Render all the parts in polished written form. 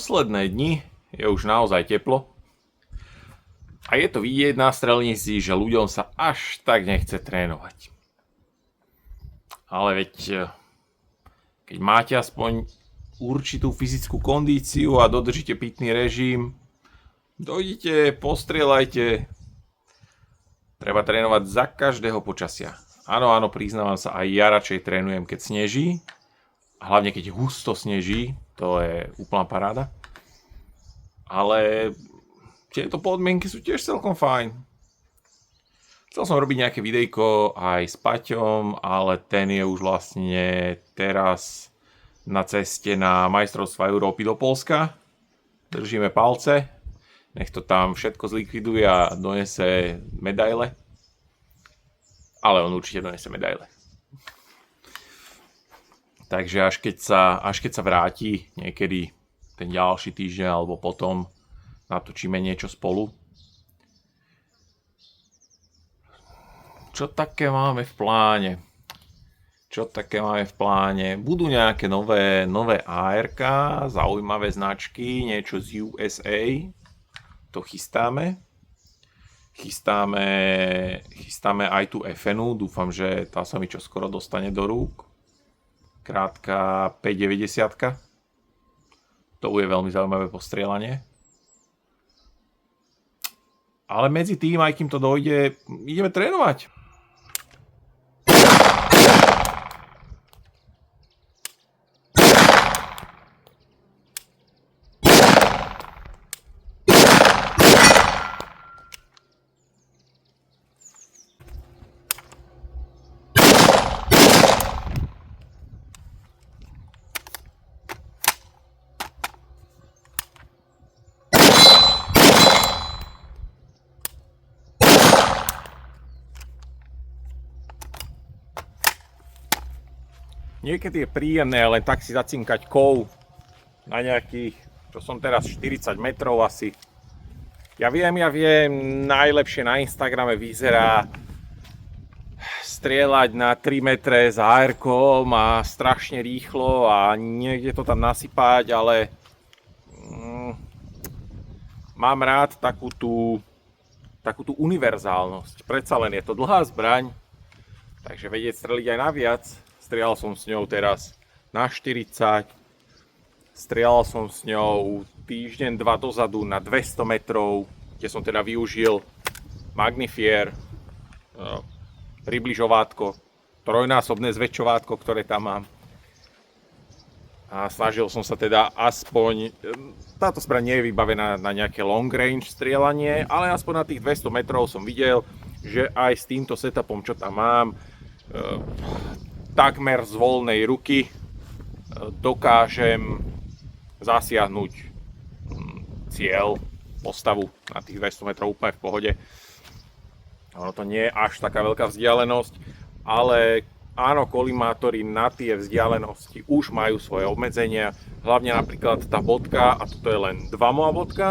posledné dni je už naozaj teplo a je to vidieť na strelnici, že ľuďom sa až tak nechce trénovať. Ale veď, keď máte aspoň určitú fyzickú kondíciu a dodržíte pitný režim, dojdite, postrieľajte. Treba trénovať za každého počasia. Áno, priznávam sa, aj ja radšej trénujem, keď sneží. Hlavne keď husto sneží, to je úplná paráda. Ale tieto podmienky sú tiež celkom fajn. Chcel som robiť nejaké videjko aj s Paťom, ale ten je už vlastne teraz na ceste na majstrovstvá Európy do Poľska. Držíme palce. Nech to tam všetko zlikviduje a donese medaile. Ale on určite donese medaile. Takže až keď sa vráti niekedy ten ďalší týždeň alebo potom natočíme niečo spolu. Čo také máme v pláne? Budú nejaké nové ARK, zaujímavé značky, niečo z USA. To chystáme. Chystáme aj tú FN-u, dúfam, že tá sa mi čoskoro dostane do rúk. Krátka 590. To bude veľmi zaujímavé postrieľanie. Ale medzi tým, aj kým to dojde, ideme trénovať. Niekedy je príjemné len tak si zacinkať kov na nejakých, čo som teraz, 40 metrov asi. Ja viem, najlepšie na Instagrame vyzerá strieľať na 3 metre s AR-kom a strašne rýchlo a niekde to tam nasypať, ale mám rád takú tú univerzálnosť. Predsa len je to dlhá zbraň, takže vedieť streliť aj na viac. Strieľal som s ňou teraz na 40, strieľal som s ňou týždeň, dva dozadu na 200 metrov, kde som teda využil magnifier, približovátko, trojnásobné zväčšovátko, ktoré tam mám. A snažil som sa teda aspoň, táto zbraň nie je vybavená na nejaké long range strieľanie, ale aspoň na tých 200 metrov som videl, že aj s týmto setupom, čo tam mám, takmer z voľnej ruky dokážem zasiahnuť cieľ, postavu na tých 200 metrov úplne v pohode. Ono to nie je až taká veľká vzdialenosť, ale áno, kolimátory na tie vzdialenosti už majú svoje obmedzenia, hlavne napríklad tá bodka, a toto je len 2 moja bodka,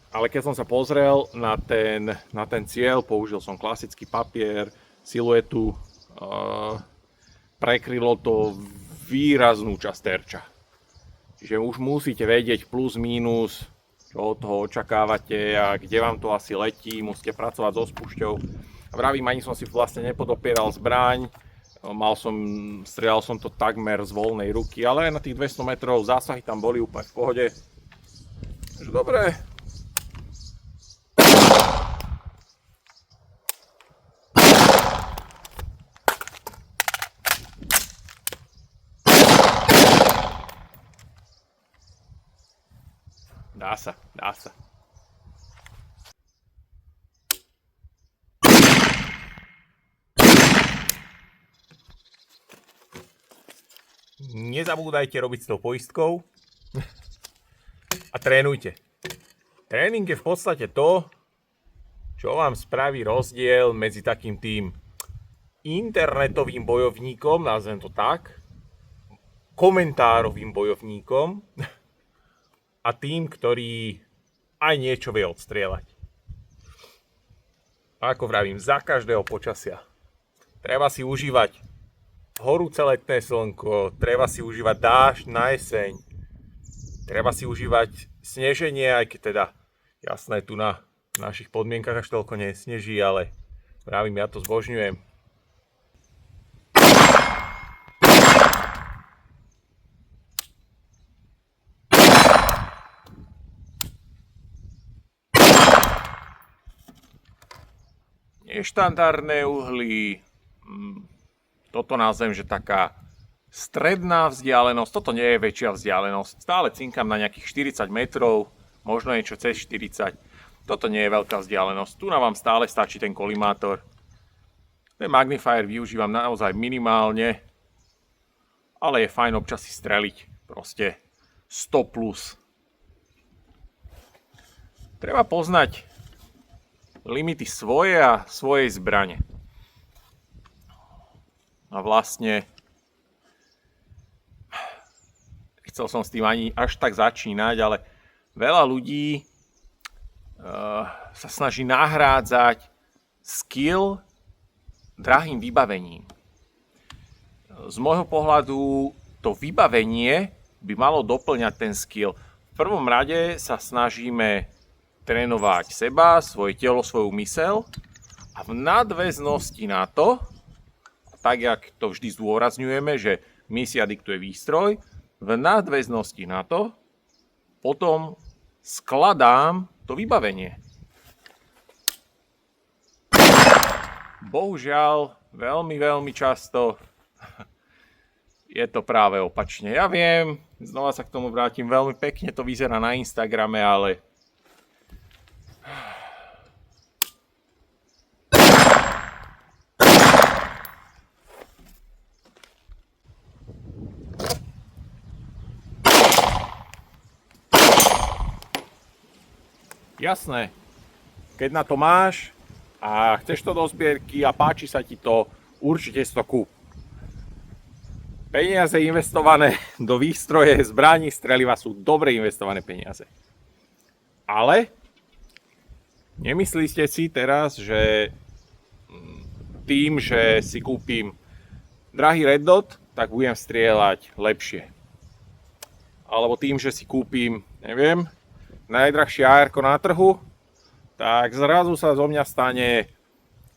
ale keď som sa pozrel na ten cieľ, použil som klasický papier, siluetu, prekrylo to výraznú časť terča. Čiže už musíte vedieť plus minus, čo od toho očakávate a kde vám to asi letí, musíte pracovať so spúšťou. Vravím, ani som si vlastne nepodopieral zbraň, strieľal som to takmer z voľnej ruky, ale aj na tých 200 metrov zásahy tam boli úplne v pohode. Takže dobre. Dá sa. Nezabúdajte robiť s tou poistkou a trénujte. Tréning je v podstate to, čo vám spraví rozdiel medzi takým tým internetovým bojovníkom, nazvem to tak, komentárovým bojovníkom a tým, ktorý aj niečo vie odstrieľať. A ako vravím, za každého počasia. Treba si užívať horúce letné slnko, treba si užívať dážď na jeseň. Treba si užívať sneženie, aj keď teda jasné, tu na našich podmienkach až toľko nesneží, ale vravím, ja to zbožňujem. Neštandardné uhlí, toto nazvem, že taká stredná vzdialenosť, toto nie je väčšia vzdialenosť, stále cinkam na nejakých 40 metrov, možno niečo cez 40, toto nie je veľká vzdialenosť, tu na vám stále stačí ten kolimátor. Ten magnifier využívam naozaj minimálne, ale je fajn občas si streliť, proste 100 plus. Treba poznať limity svoje a svojej zbrane. A vlastne chcel som s tým ani až tak začínať, ale veľa ľudí sa snaží nahrádzať skill drahým vybavením. Z môjho pohľadu to vybavenie by malo doplňať ten skill. V prvom rade sa snažíme trénovať seba, svoje telo, svoju myseľ a v nadväznosti na to, tak jak to vždy zdôrazňujeme, že misia diktuje výstroj, v nadväznosti na to potom skladám to vybavenie. Bohužiaľ, veľmi často je to práve opačne. Ja viem, znova sa k tomu vrátim, veľmi pekne to vyzerá na Instagrame, ale jasné, keď na to máš a chceš to do zbierky a páči sa ti to, určite si to kúp. Peniaze investované do výstroje, zbraní, streliva sú dobre investované peniaze. Ale nemyslíte si teraz, že tým, že si kúpim drahý Red Dot, tak budem strieľať lepšie. Alebo tým, že si kúpim, neviem, najdrahšie AR-ko na trhu, tak zrazu sa zo mňa stane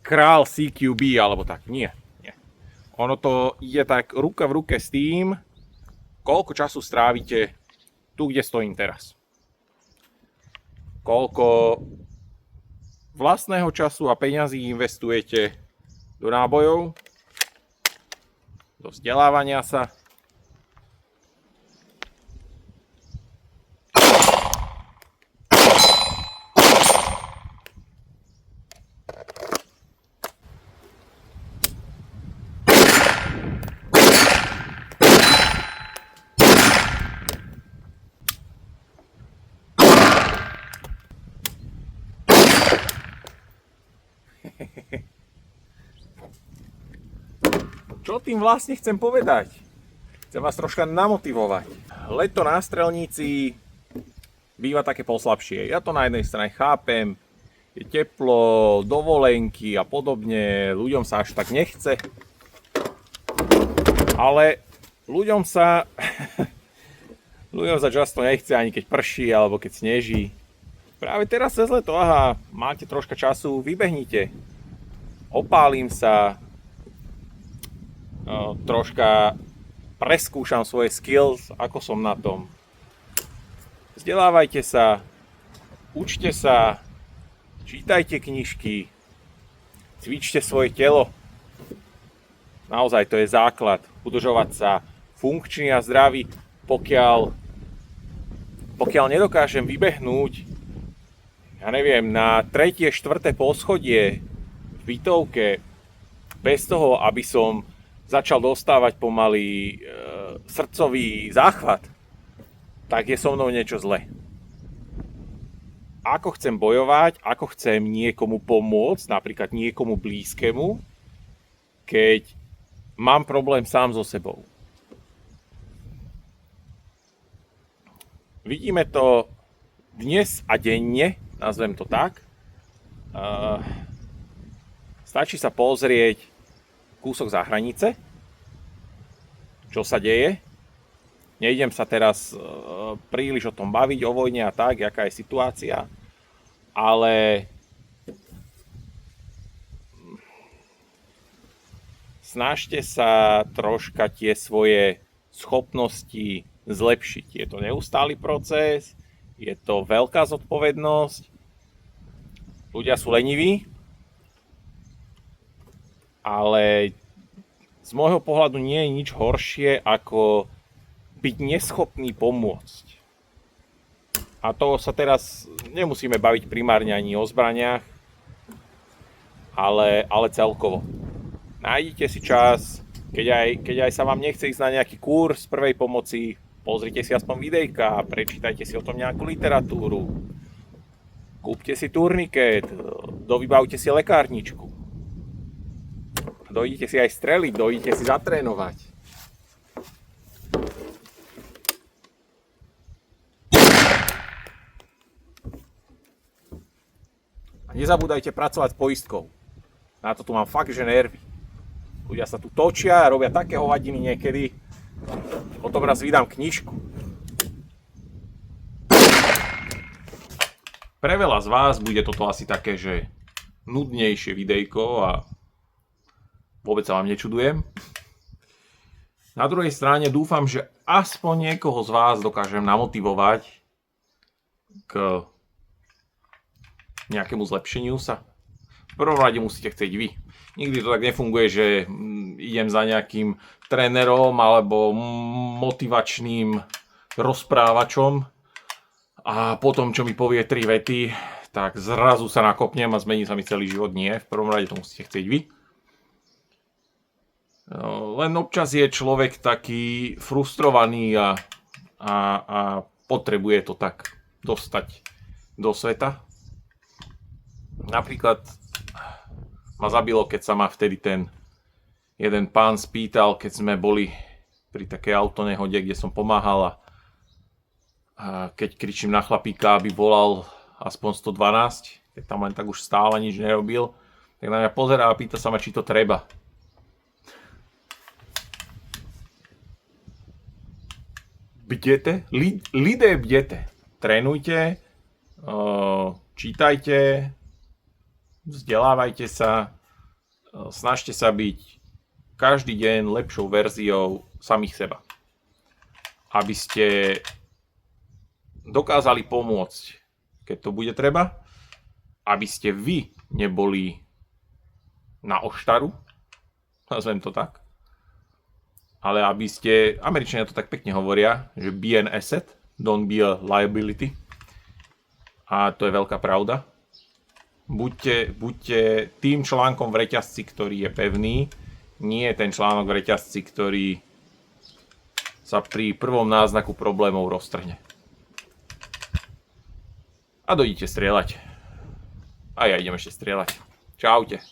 král CQB, alebo tak. Nie. Ono to ide tak ruka v ruke s tým, koľko času strávite tu, kde stojím teraz. Koľko vlastného času a peňazí investujete do nábojov, do vzdelávania sa. Čo tým vlastne chcem povedať? Chcem vás troška namotivovať. Leto na strelníci býva také poslabšie. Ja to na jednej strane chápem, je teplo, dovolenky a podobne, ľuďom sa až tak nechce. Ale ľuďom sa často nechce ani keď prší alebo keď sneží. Práve teraz cez leto, máte troška času, vybehnite. Opálim sa, troška preskúšam svoje skills, ako som na tom. Vzdelávajte sa, učte sa, čítajte knižky, cvičte svoje telo. Naozaj to je základ, udržovať sa funkčný a zdravý. Pokiaľ nedokážem vybehnúť, ja neviem, na 3., 4. poschodie v bytovke bez toho, aby som začal dostávať pomaly srdcový záchvat, tak je so mnou niečo zle. Ako chcem bojovať, ako chcem niekomu pomôcť, napríklad niekomu blízkemu, keď mám problém sám so sebou. Vidíme to dnes a denne, nazvem to tak. Stačí sa pozrieť kúsok za hranice, čo sa deje. Nejdem sa teraz príliš o tom baviť, o vojne a tak, aká je situácia, ale snažte sa troška tie svoje schopnosti zlepšiť. Je to neustály proces, je to veľká zodpovednosť, ľudia sú leniví, ale z môjho pohľadu nie je nič horšie, ako byť neschopný pomôcť. A to sa teraz nemusíme baviť primárne ani o zbraniach, ale celkovo. Nájdite si čas, keď aj sa vám nechce ísť na nejaký kurz prvej pomoci, pozrite si aspoň videjka, prečítajte si o tom nejakú literatúru, kúpte si turniket, dovybavte si lekárničku. Dojdete si aj streliť, dojdete si zatrénovať. A nezabúdajte pracovať s poistkou. Na to tu mám fakt, že nervy. Ľudia sa tu točia a robia také hovadiny niekedy. Potom raz vydám knižku. Pre veľa z vás bude toto asi také, že nudnejšie videjko a vôbec sa vám nečudujem. Na druhej strane dúfam, že aspoň niekoho z vás dokážem namotivovať k nejakému zlepšeniu sa. V prvom rade musíte chcieť vy. Nikdy to tak nefunguje, že idem za nejakým trénerom alebo motivačným rozprávačom a potom, čo mi povie 3 vety, tak zrazu sa nakopnem a zmení sa mi celý život. Nie, v prvom rade to musíte chcieť vy. Len občas je človek taký frustrovaný a potrebuje to tak dostať do sveta. Napríklad ma zabilo, keď sa ma vtedy ten jeden pán spýtal, keď sme boli pri takej autonehode, kde som pomáhal a keď kričím na chlapíka, aby volal aspoň 112, keď tam len tak už stál a nič nerobil, tak na mňa pozerá a pýta sa ma, či to treba. Bdete, lidé bdete, trénujte, čítajte, vzdelávajte sa, snažte sa byť každý deň lepšou verziou samých seba. Aby ste dokázali pomôcť, keď to bude treba, aby ste vy neboli na oštaru, nazvem to tak, ale aby ste, Američania to tak pekne hovoria, že be an asset, don't be a liability. A to je veľká pravda. Buďte tým článkom v reťazci, ktorý je pevný, nie ten článok v reťazci, ktorý sa pri prvom náznaku problémov roztrhne. A dojdite strieľať. A ja idem ešte strieľať. Čaute.